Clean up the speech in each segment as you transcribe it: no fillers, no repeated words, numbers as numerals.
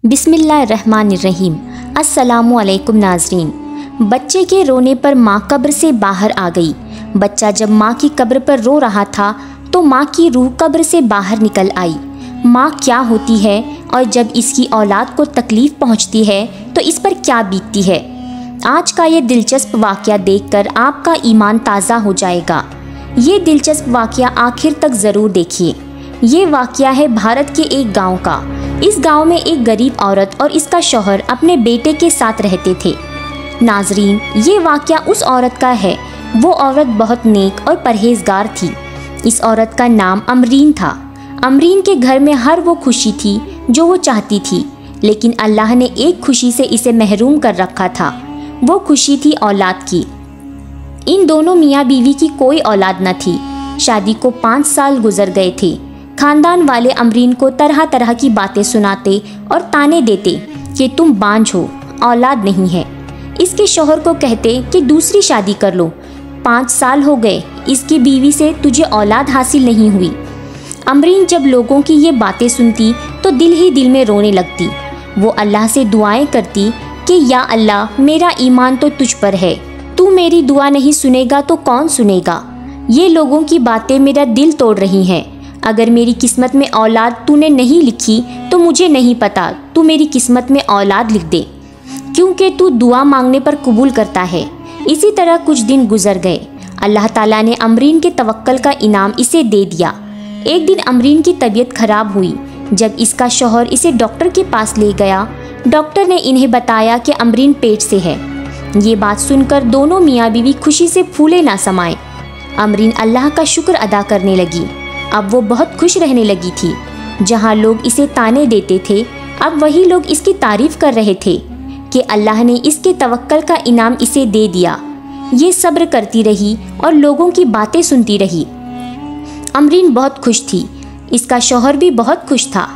बिस्मिल्लाहिर्रहमानिर्रहीम। अस्सलामुअलैकुम नाज़रीन। बच्चे के रोने पर माँ कब्र से बाहर आ गई। बच्चा जब माँ की कब्र पर रो रहा था तो माँ की रूह कब्र से बाहर निकल आई। माँ क्या होती है और जब इसकी औलाद को तकलीफ़ पहुँचती है तो इस पर क्या बीतती है। आज का ये दिलचस्प वाक़या देखकर आपका ईमान ताज़ा हो जाएगा। ये दिलचस्प वाक़या आखिर तक ज़रूर देखिए। ये वाक़या है भारत के एक गांव का। इस गांव में एक गरीब औरत और इसका शौहर अपने बेटे के साथ रहते थे। नाजरीन, ये वाक़या उस औरत का है। वो औरत बहुत नेक और परहेजगार थी। इस औरत का नाम अमरीन था। अमरीन के घर में हर वो खुशी थी जो वो चाहती थी, लेकिन अल्लाह ने एक खुशी से इसे महरूम कर रखा था। वो खुशी थी औलाद की। इन दोनों मियाँ बीवी की कोई औलाद न थी। शादी को 5 साल गुजर गए थे। खानदान वाले अमरीन को तरह तरह की बातें सुनाते और ताने देते कि तुम बांझ हो, औलाद नहीं है। इसके शौहर को कहते कि दूसरी शादी कर लो, 5 साल हो गए इसकी बीवी से तुझे औलाद हासिल नहीं हुई। अमरीन जब लोगों की ये बातें सुनती तो दिल ही दिल में रोने लगती। वो अल्लाह से दुआएं करती कि या अल्लाह, मेरा ईमान तो तुझ पर है, तू मेरी दुआ नहीं सुनेगा तो कौन सुनेगा। ये लोगों की बातें मेरा दिल तोड़ रही हैं। अगर मेरी किस्मत में औलाद तूने नहीं लिखी तो मुझे नहीं पता, तू मेरी किस्मत में औलाद लिख दे, क्योंकि तू दुआ मांगने पर कबूल करता है। इसी तरह कुछ दिन गुजर गए। अल्लाह ताला ने अमरीन के तवक्कल का इनाम इसे दे दिया। एक दिन अमरीन की तबीयत खराब हुई। जब इसका शौहर इसे डॉक्टर के पास ले गया, डॉक्टर ने इन्हें बताया कि अमरीन पेट से है। ये बात सुनकर दोनों मियाँ बीवी खुशी से फूले ना समाए। अमरीन अल्लाह का शुक्र अदा करने लगी। अब वो बहुत खुश रहने लगी थी। जहाँ लोग इसे ताने देते थे, अब वही लोग इसकी तारीफ कर रहे थे कि अल्लाह ने इसके तवक्कल का इनाम इसे दे दिया। ये सब्र करती रही और लोगों की बातें सुनती रही। अमरीन बहुत खुश थी। इसका शौहर भी बहुत खुश था।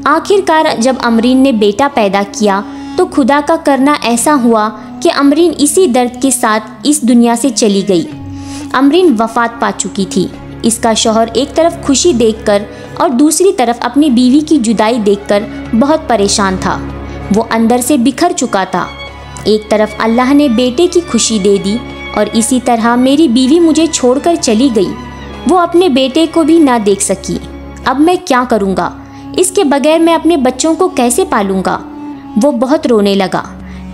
आखिरकार जब अमरीन ने बेटा पैदा किया तो खुदा का करना ऐसा हुआ कि अमरीन इसी दर्द के साथ इस दुनिया से चली गई। अमरीन वफात पा चुकी थी। इसका शौहर एक तरफ खुशी देखकर और दूसरी तरफ अपनी बीवी की जुदाई देखकर बहुत परेशान था। वो अंदर से बिखर चुका था। एक तरफ अल्लाह ने बेटे की खुशी दे दी और इसी तरह मेरी बीवी मुझे छोड़कर चली गई। वो अपने बेटे को भी ना देख सकी। अब मैं क्या करूँगा? इसके बगैर मैं अपने बच्चों को कैसे पालूँगा? वो बहुत रोने लगा,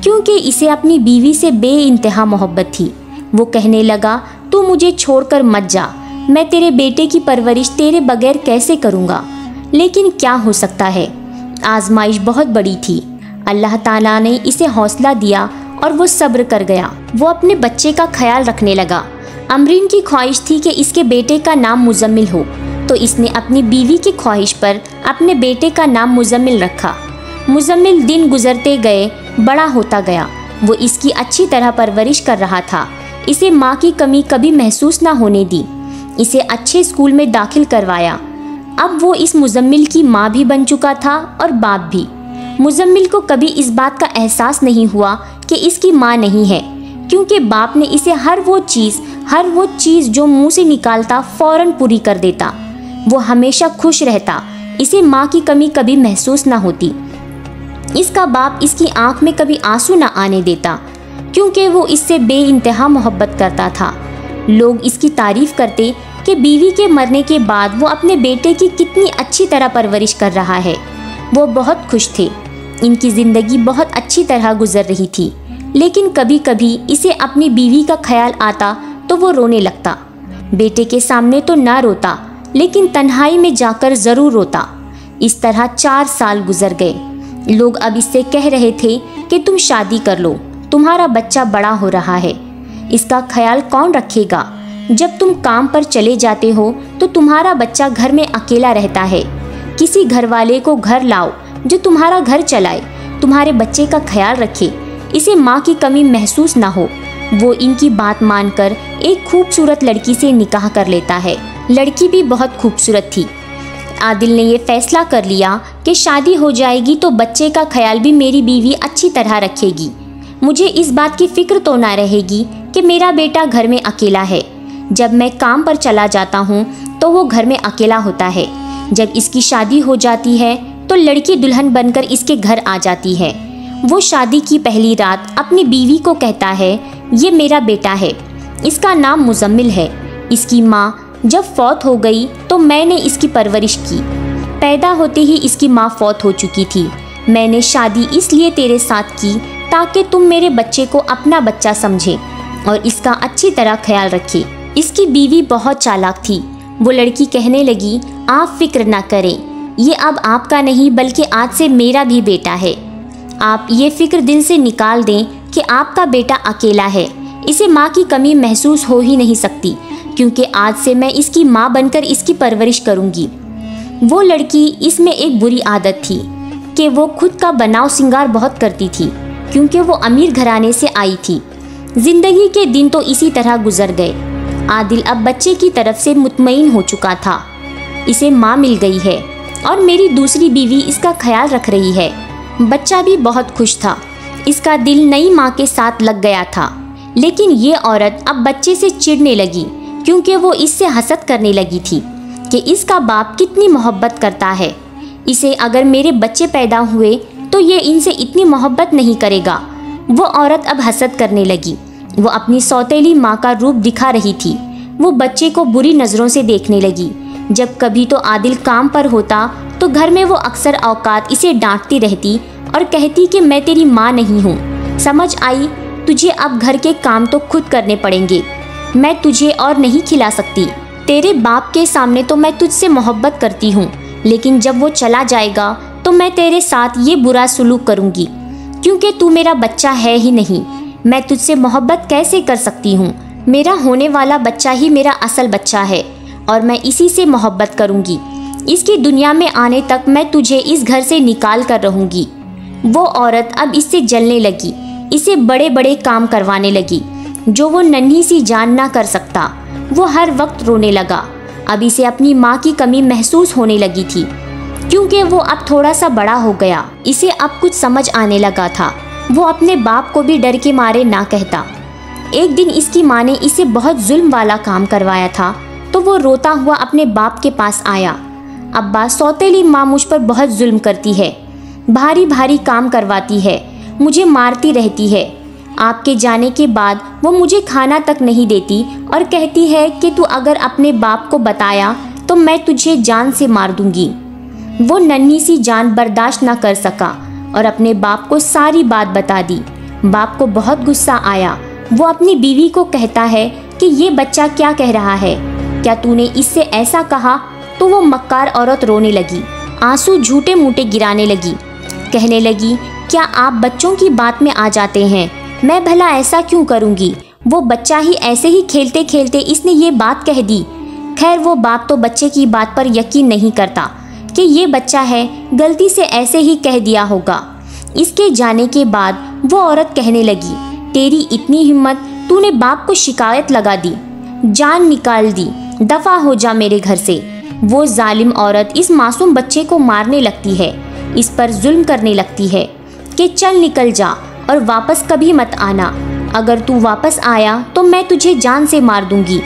क्योंकि इसे अपनी बीवी से बेइंतहा मोहब्बत थी। वो कहने लगा, तू मुझे छोड़कर मत जा, मैं तेरे बेटे की परवरिश तेरे बगैर कैसे करूँगा? लेकिन क्या हो सकता है, आजमाइश बहुत बड़ी थी। अल्लाह ताला ने इसे हौसला दिया और वो सब्र कर गया। वो अपने बच्चे का ख्याल रखने लगा। अमरीन की ख्वाहिश थी कि इसके बेटे का नाम मुजम्मिल हो, तो इसने अपनी बीवी की ख्वाहिश पर अपने बेटे का नाम मुजम्मिल रखा। मुजम्मिल दिन गुजरते गए बड़ा होता गया। वो इसकी अच्छी तरह परवरिश कर रहा था। इसे माँ की कमी कभी महसूस ना होने दी। इसे अच्छे स्कूल में दाखिल करवाया। अब वो इस मुजम्मिल की माँ भी बन चुका था और बाप भी। मुजम्मिल को कभी इस बात का एहसास नहीं हुआ कि इसकी माँ नहीं है, क्योंकि बाप ने इसे हर वो चीज़ जो मुंह से निकालता फौरन पूरी कर देता। वो हमेशा खुश रहता। इसे माँ की कमी कभी महसूस ना होती। इसका बाप इसकी आंख में कभी आंसू ना आने देता, क्योंकि वो इससे बेइंतहा मोहब्बत करता था। लोग इसकी तारीफ करते कि बीवी के मरने के बाद वो अपने बेटे की कितनी अच्छी तरह परवरिश कर रहा है। वो बहुत खुश थे। इनकी ज़िंदगी बहुत अच्छी तरह गुजर रही थी। लेकिन कभी कभी इसे अपनी बीवी का ख्याल आता तो वो रोने लगता। बेटे के सामने तो ना रोता, लेकिन तन्हाई में जाकर ज़रूर रोता। इस तरह 4 साल गुजर गए। लोग अब इससे कह रहे थे कि तुम शादी कर लो, तुम्हारा बच्चा बड़ा हो रहा है, इसका ख्याल कौन रखेगा? जब तुम काम पर चले जाते हो तो तुम्हारा बच्चा घर में अकेला रहता है। किसी घर वाले को घर लाओ जो तुम्हारा घर चलाए, तुम्हारे बच्चे का ख्याल रखे, इसे माँ की कमी महसूस ना हो। वो इनकी बात मानकर एक खूबसूरत लड़की से निकाह कर लेता है। लड़की भी बहुत खूबसूरत थी। आदिल ने यह फैसला कर लिया कि शादी हो जाएगी तो बच्चे का ख्याल भी मेरी बीवी अच्छी तरह रखेगी। मुझे इस बात की फिक्र तो ना रहेगी कि मेरा बेटा घर में अकेला है। जब मैं काम पर चला जाता हूँ तो वो घर में अकेला होता है। जब इसकी शादी हो जाती है तो लड़की दुल्हन बनकर इसके घर आ जाती है। वो शादी की पहली रात अपनी बीवी को कहता है, ये मेरा बेटा है, इसका नाम मुजम्मिल है। इसकी माँ जब फौत हो गई तो मैंने इसकी परवरिश की। पैदा होते ही इसकी माँ फौत हो चुकी थी। मैंने शादी इसलिए तेरे साथ की ताकि तुम मेरे बच्चे को अपना बच्चा समझे और इसका अच्छी तरह ख्याल रखे। इसकी बीवी बहुत चालाक थी। वो लड़की कहने लगी, आप फिक्र ना करें, ये अब आपका नहीं बल्कि आज से मेरा भी बेटा है। आप ये फिक्र दिल से निकाल दें कि आपका बेटा अकेला है, इसे माँ की कमी महसूस हो ही नहीं सकती, क्योंकि आज से मैं इसकी माँ बनकर इसकी परवरिश करूँगी। वो लड़की, इसमें एक बुरी आदत थी कि वो खुद का बनाव सिंगार बहुत करती थी, क्योंकि वो अमीर घराने से आई थी। जिंदगी के दिन तो इसी तरह गुजर गए। आदिल अब बच्चे की तरफ से मुतमईन हो चुका था। इसे माँ मिल गई है और मेरी दूसरी बीवी इसका ख्याल रख रही है। बच्चा भी बहुत खुश था। इसका दिल नई माँ के साथ लग गया था। लेकिन ये औरत अब बच्चे से चिढ़ने लगी, क्योंकि वो इससे हसद करने लगी थी कि इसका बाप कितनी मोहब्बत करता है। इसे अगर मेरे बच्चे पैदा हुए तो ये इनसे इतनी मोहब्बत नहीं करेगा। वो औरत अब हसद करने लगी। वो अपनी सौतेली माँ का रूप दिखा रही थी। वो बच्चे को बुरी नज़रों से देखने लगी। जब कभी तो आदिल काम पर होता तो घर में वो अक्सर औकात इसे डांटती रहती और कहती कि मैं तेरी माँ नहीं हूँ, समझ आई, तुझे अब घर के काम तो खुद करने पड़ेंगे, मैं तुझे और नहीं खिला सकती। तेरे बाप के सामने तो मैं तुझसे मोहब्बत करती हूँ, लेकिन जब वो चला जाएगा तो मैं तेरे साथ ये बुरा सलूक करूँगी, क्योंकि तू मेरा बच्चा है ही नहीं। मैं तुझसे मोहब्बत कैसे कर सकती हूँ? मेरा होने वाला बच्चा ही मेरा असल बच्चा है और मैं इसी से मोहब्बत करूँगी। इसकी दुनिया में आने तक मैं तुझे इस घर से निकाल कर रहूँगी। वो औरत अब इससे जलने लगी। इसे बड़े बड़े काम करवाने लगी जो वो नन्ही सी जान ना कर सकता। वो हर वक्त रोने लगा। अब इसे अपनी माँ की कमी महसूस होने लगी थी, क्योंकि वो अब थोड़ा सा बड़ा हो गया। इसे अब कुछ समझ आने लगा था। वो अपने बाप को भी डर के मारे ना कहता। एक दिन इसकी माँ ने इसे बहुत जुल्म वाला काम करवाया था, तो वो रोता हुआ अपने बाप के पास आया। अब्बा, सौतेली माँ मुझ पर बहुत जुल्म करती है, भारी भारी काम करवाती है, मुझे मारती रहती है। आपके जाने के बाद वो मुझे खाना तक नहीं देती और कहती है कि तू अगर अपने बाप को बताया तो मैं तुझे जान से मार दूंगी। वो नन्ही सी जान बर्दाश्त ना कर सका और अपने बाप को सारी बात बता दी। बाप को बहुत गुस्सा आया। वो अपनी बीवी को कहता है कि ये बच्चा क्या कह रहा है, क्या तूने इससे ऐसा कहा? तो वो मक्कार औरत रोने लगी, आंसू झूठे मूठे गिराने लगी, कहने लगी, क्या आप बच्चों की बात में आ जाते हैं? मैं भला ऐसा क्यों करूंगी? वो बच्चा ही ऐसे ही खेलते खेलते इसने ये बात कह दी। खैर, वो बाप तो बच्चे की बात पर यकीन नहीं करता कि ये बच्चा है, गलती से ऐसे ही कह दिया होगा। इसके जाने के बाद वो औरत कहने लगी, तेरी इतनी हिम्मत, तूने बाप को शिकायत लगा दी, जान निकाल दी, दफा हो जा मेरे घर से। वो जालिम औरत इस मासूम बच्चे को मारने लगती है, इस पर जुल्म करने लगती है कि चल निकल जा और वापस कभी मत आना। अगर तू वापस आया तो मैं तुझे जान से मार दूंगी।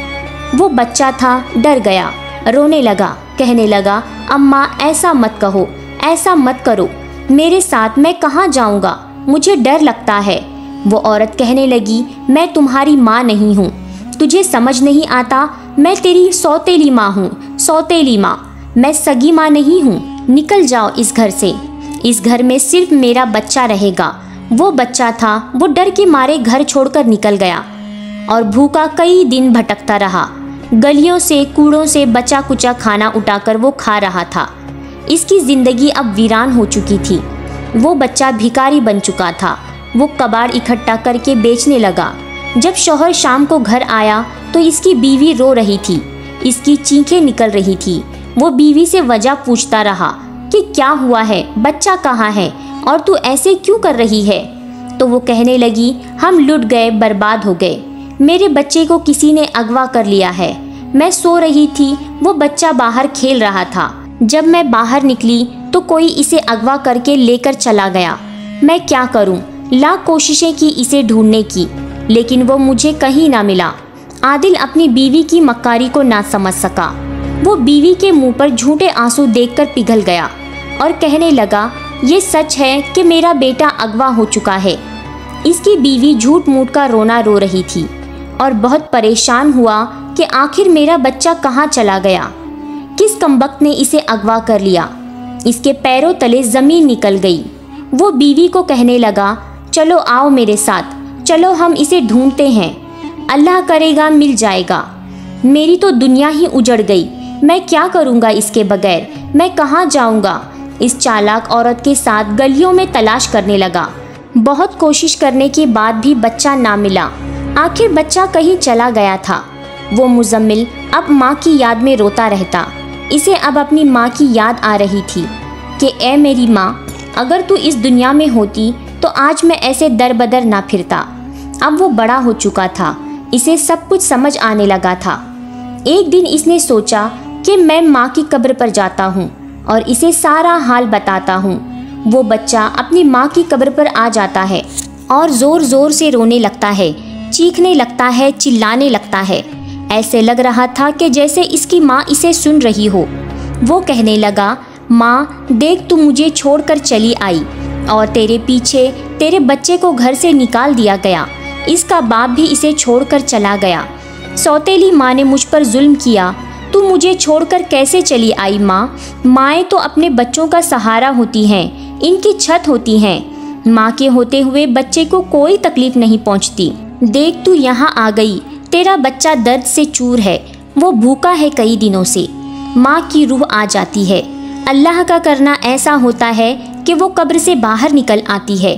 वो बच्चा था, डर गया, रोने लगा, कहने लगा, अम्मा ऐसा मत कहो, ऐसा मत करो, मेरे साथ मैं कहाँ जाऊँगा, मुझे डर लगता है। वो औरत कहने लगी, मैं तुम्हारी माँ नहीं हूँ, तुझे समझ नहीं आता, मैं तेरी सौतेली माँ हूँ, सौतेली माँ, मैं सगी माँ नहीं हूँ। निकल जाओ इस घर से, इस घर में सिर्फ मेरा बच्चा रहेगा। वो बच्चा था, वो डर के मारे घर छोड़कर निकल गया और भूखा कई दिन भटकता रहा। गलियों से, कूड़ों से बचा कुचा खाना उठाकर वो खा रहा था। इसकी जिंदगी अब वीरान हो चुकी थी। वो बच्चा भिखारी बन चुका था। वो कबाड़ इकट्ठा करके बेचने लगा। जब शौहर शाम को घर आया तो इसकी बीवी रो रही थी, इसकी चीखें निकल रही थी। वो बीवी से वजह पूछता रहा कि क्या हुआ है, बच्चा कहाँ है और तू ऐसे क्यों कर रही है? तो वो कहने लगी, हम लुट गए, बर्बाद हो गए, मेरे बच्चे को किसी ने अगवा कर लिया है। मैं सो रही थी, वो बच्चा बाहर खेल रहा था। जब मैं बाहर निकली तो कोई इसे अगवा करके लेकर चला गया। मैं क्या करूं? लाख कोशिशें की इसे ढूंढने की, लेकिन वो मुझे कहीं ना मिला। आदिल अपनी बीवी की मक्कारी को ना समझ सका। वो बीवी के मुंह पर झूठे आंसू देखकर पिघल गया और कहने लगा, ये सच है कि मेरा बेटा अगवा हो चुका है। इसकी बीवी झूठ मूठ का रोना रो रही थी और बहुत परेशान हुआ कि आखिर मेरा बच्चा कहाँ चला गया, किस कमबख्त ने इसे अगवा कर लिया। इसके पैरों तले ज़मीन निकल गई। वो बीवी को कहने लगा, चलो आओ मेरे साथ, चलो हम इसे ढूंढते हैं, अल्लाह करेगा मिल जाएगा। मेरी तो दुनिया ही उजड़ गई, मैं क्या करूँगा इसके बगैर, मैं कहाँ जाऊँगा। इस चालाक औरत के साथ गलियों में तलाश करने लगा। बहुत कोशिश करने के बाद भी बच्चा ना मिला। आखिर बच्चा कहीं चला गया था। वो मुजम्मिल अब माँ की याद में रोता रहता। इसे अब अपनी माँ की याद आ रही थी कि ए मेरी माँ, अगर तू इस दुनिया में होती तो आज मैं ऐसे दर बदर ना फिरता। अब वो बड़ा हो चुका था, इसे सब कुछ समझ आने लगा था। एक दिन इसने सोचा कि मैं माँ की कब्र पर जाता हूँ और इसे सारा हाल बताता हूँ। वो बच्चा अपनी माँ की कब्र पर आ जाता है और ज़ोर ज़ोर से रोने लगता है, चीखने लगता है, चिल्लाने लगता है। ऐसे लग रहा था कि जैसे इसकी माँ इसे सुन रही हो। वो कहने लगा, माँ देख, तू मुझे छोड़कर चली आई और तेरे पीछे तेरे बच्चे को घर से निकाल दिया गया। इसका बाप भी इसे छोड़कर चला गया। सौतेली माँ ने मुझ पर जुल्म किया। तू मुझे छोड़कर कैसे चली आई माँ? माएँ तो अपने बच्चों का सहारा होती हैं, इनकी छत होती हैं। माँ के होते हुए बच्चे को कोई तकलीफ नहीं पहुँचती। देख तू यहाँ आ गई, तेरा बच्चा दर्द से चूर है, वो भूखा है कई दिनों से। माँ की रूह आ जाती है। अल्लाह का करना ऐसा होता है कि वो कब्र से बाहर निकल आती है।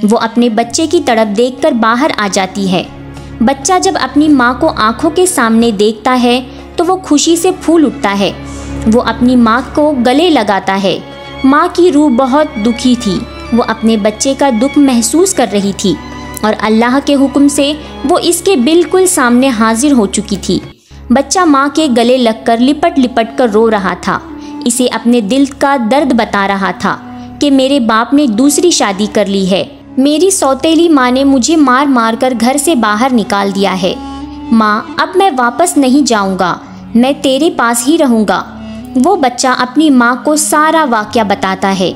वो अपने बच्चे की तड़प देखकर बाहर आ जाती है। बच्चा जब अपनी माँ को आंखों के सामने देखता है तो वो खुशी से फूल उठता है। वो अपनी माँ को गले लगाता है। माँ की रूह बहुत दुखी थी। वो अपने बच्चे का दुख महसूस कर रही थी और अल्लाह के हुक्म से वो इसके बिल्कुल सामने हाजिर हो चुकी थी। बच्चा माँ के गले लगकर लिपट लिपट कर रो रहा था। इसे अपने दिल का दर्द बता रहा था कि मेरे बाप ने दूसरी शादी कर ली है। मेरी सौतेली माँ ने मुझे मार मार कर घर से बाहर निकाल दिया है। माँ, अब मैं वापस नहीं जाऊँगा, मैं तेरे पास ही रहूँगा। वो बच्चा अपनी माँ को सारा वाक़या बताता है।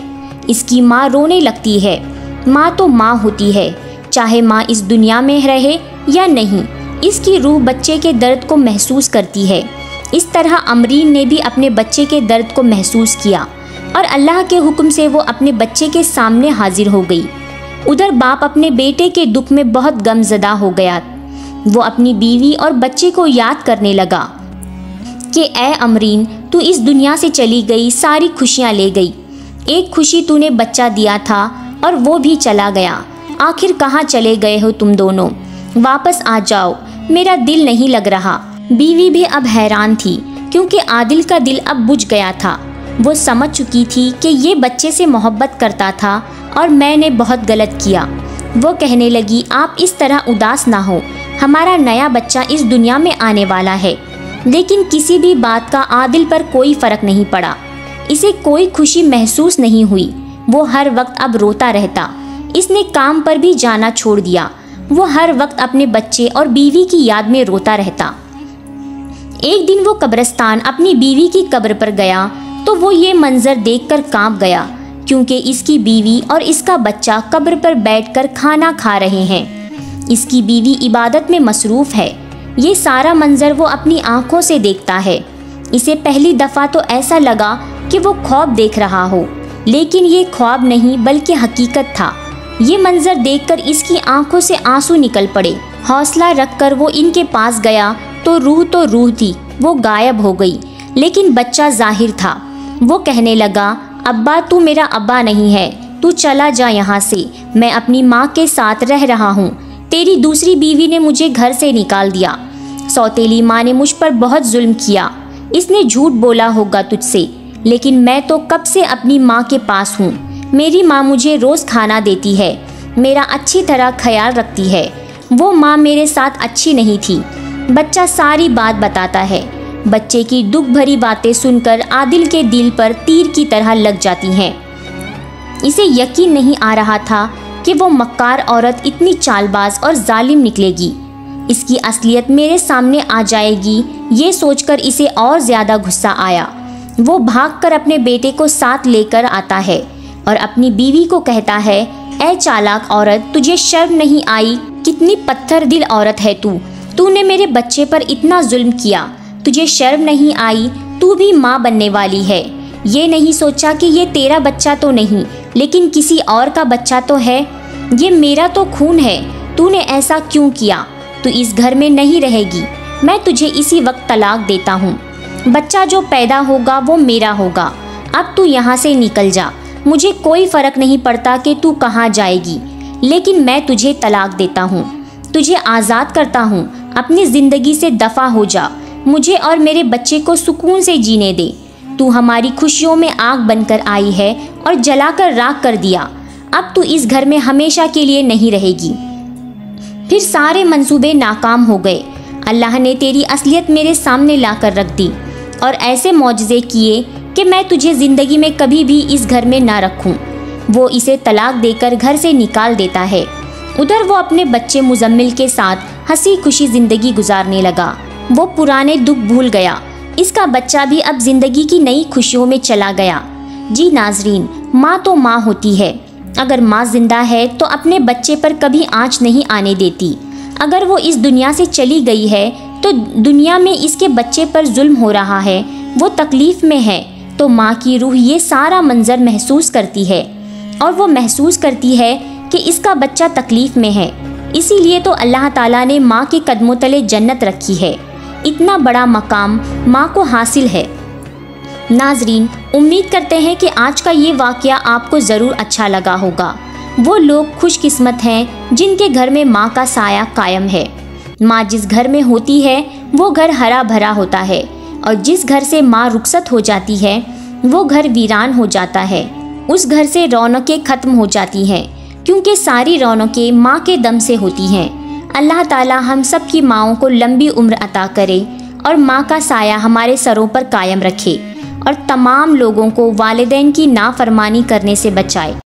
इसकी माँ रोने लगती है। माँ तो माँ होती है, चाहे माँ इस दुनिया में रहे या नहीं। इसकी रूह बच्चे के दर्द को महसूस करती है। इस तरह अमरीन ने भी अपने बच्चे के दर्द को महसूस किया और अल्लाह के हुक्म से वो अपने बच्चे के सामने हाजिर हो गई। उधर बाप अपने बेटे के दुख में बहुत गमज़दा हो गया। वो अपनी बीवी और बच्चे को याद करने लगा कि ए अमरीन, तू इस दुनिया से चली गई, सारी खुशियाँ ले गई। एक खुशी तूने बच्चा दिया था और वो भी चला गया। आखिर कहाँ चले गए हो तुम दोनों? वापस आ जाओ, मेरा दिल नहीं लग रहा। बीवी भी अब हैरान थी क्योंकि आदिल का दिल अब बुझ गया था। वो समझ चुकी थी कि ये बच्चे से मोहब्बत करता था और मैंने बहुत गलत किया। वो कहने लगी, आप इस तरह उदास ना हो, हमारा नया बच्चा इस दुनिया में आने वाला है। लेकिन किसी भी बात का आदिल पर कोई फ़र्क नहीं पड़ा। इसे कोई खुशी महसूस नहीं हुई। वो हर वक्त अब रोता रहता। इसने काम पर भी जाना छोड़ दिया। वो हर वक्त अपने बच्चे और बीवी की याद में रोता रहता। एक दिन वो कब्रिस्तान अपनी बीवी की कब्र पर गया तो वो ये मंजर देखकर कांप गया क्योंकि इसकी बीवी और इसका बच्चा कब्र पर बैठकर खाना खा रहे हैं। इसकी बीवी इबादत में मसरूफ़ है। ये सारा मंजर वो अपनी आंखों से देखता है। इसे पहली दफ़ा तो ऐसा लगा कि वो ख्वाब देख रहा हो, लेकिन ये ख्वाब नहीं बल्कि हकीकत था। ये मंजर देखकर इसकी आंखों से आंसू निकल पड़े। हौसला रखकर वो इनके पास गया तो रूह थी, वो गायब हो गई, लेकिन बच्चा जाहिर था। वो कहने लगा, अब्बा तू मेरा अब्बा नहीं है, तू चला जा यहाँ से। मैं अपनी माँ के साथ रह रहा हूँ। तेरी दूसरी बीवी ने मुझे घर से निकाल दिया। सौतेली माँ ने मुझ पर बहुत जुल्म किया। इसने झूठ बोला होगा तुझसे, लेकिन मैं तो कब से अपनी माँ के पास हूँ। मेरी माँ मुझे रोज़ खाना देती है, मेरा अच्छी तरह ख्याल रखती है। वो माँ मेरे साथ अच्छी नहीं थी। बच्चा सारी बात बताता है। बच्चे की दुख भरी बातें सुनकर आदिल के दिल पर तीर की तरह लग जाती हैं। इसे यकीन नहीं आ रहा था कि वो मक्कार औरत इतनी चालबाज और जालिम निकलेगी। इसकी असलियत मेरे सामने आ जाएगी, ये सोचकर इसे और ज़्यादा गुस्सा आया। वो भागकर अपने बेटे को साथ लेकर आता है और अपनी बीवी को कहता है, ऐ चालाक औरत, तुझे शर्म नहीं आई? कितनी पत्थर दिल औरत है तूने मेरे बच्चे पर इतना जुल्म किया। तुझे शर्म नहीं आई? तू भी माँ बनने वाली है। ये नहीं सोचा कि ये तेरा बच्चा तो नहीं, लेकिन किसी और का बच्चा तो है। ये मेरा तो खून है। तूने ऐसा क्यों किया? तू इस घर में नहीं रहेगी। मैं तुझे इसी वक्त तलाक देता हूँ। बच्चा जो पैदा होगा वो मेरा होगा। अब तू यहाँ से निकल जा। मुझे कोई फर्क नहीं पड़ता कि तू कहाँ जाएगी, लेकिन मैं तुझे तलाक देता हूँ। तुझे आज़ाद करता हूँ। अपनी ज़िंदगी से दफ़ा हो जा। मुझे और मेरे बच्चे को सुकून से जीने दे। तू हमारी खुशियों में आग बनकर आई है और जलाकर राख कर दिया। अब तू इस घर में हमेशा के लिए नहीं रहेगी। फिर सारे मंसूबे नाकाम हो गए। अल्लाह ने तेरी असलियत मेरे सामने लाकर रख दी और ऐसे मौजज़े किए कि मैं तुझे ज़िंदगी में कभी भी इस घर में ना रखूं। वो इसे तलाक देकर घर से निकाल देता है। उधर वो अपने बच्चे मुजम्मिल के साथ हंसी खुशी ज़िंदगी गुजारने लगा। वो पुराने दुख भूल गया। इसका बच्चा भी अब ज़िंदगी की नई खुशियों में चला गया। जी नाजरीन, माँ तो माँ होती है। अगर माँ जिंदा है तो अपने बच्चे पर कभी आँच नहीं आने देती। अगर वो इस दुनिया से चली गई है तो दुनिया में इसके बच्चे पर जुल्म हो रहा है, वो तकलीफ़ में है, तो माँ की रूह ये सारा मंजर महसूस करती है और वो महसूस करती है कि इसका बच्चा तकलीफ़ में है। इसीलिए तो अल्लाह ताला ने माँ के कदमों तले जन्नत रखी है। इतना बड़ा मकाम माँ को हासिल है। नाजरीन, उम्मीद करते हैं कि आज का ये वाक़या आपको ज़रूर अच्छा लगा होगा। वो लोग खुशकिस्मत हैं जिनके घर में माँ का साया कायम है। माँ जिस घर में होती है वो घर हरा भरा होता है, और जिस घर से माँ रुखसत हो जाती है वो घर वीरान हो जाता है। उस घर से रौनकें ख़त्म हो जाती हैं, क्योंकि सारी रौनकें माँ के दम से होती हैं। अल्लाह ताला हम सब की माँओं को लंबी उम्र अता करे और माँ का साया हमारे सरों पर कायम रखे और तमाम लोगों को वालिदैन की नाफरमानी करने से बचाए।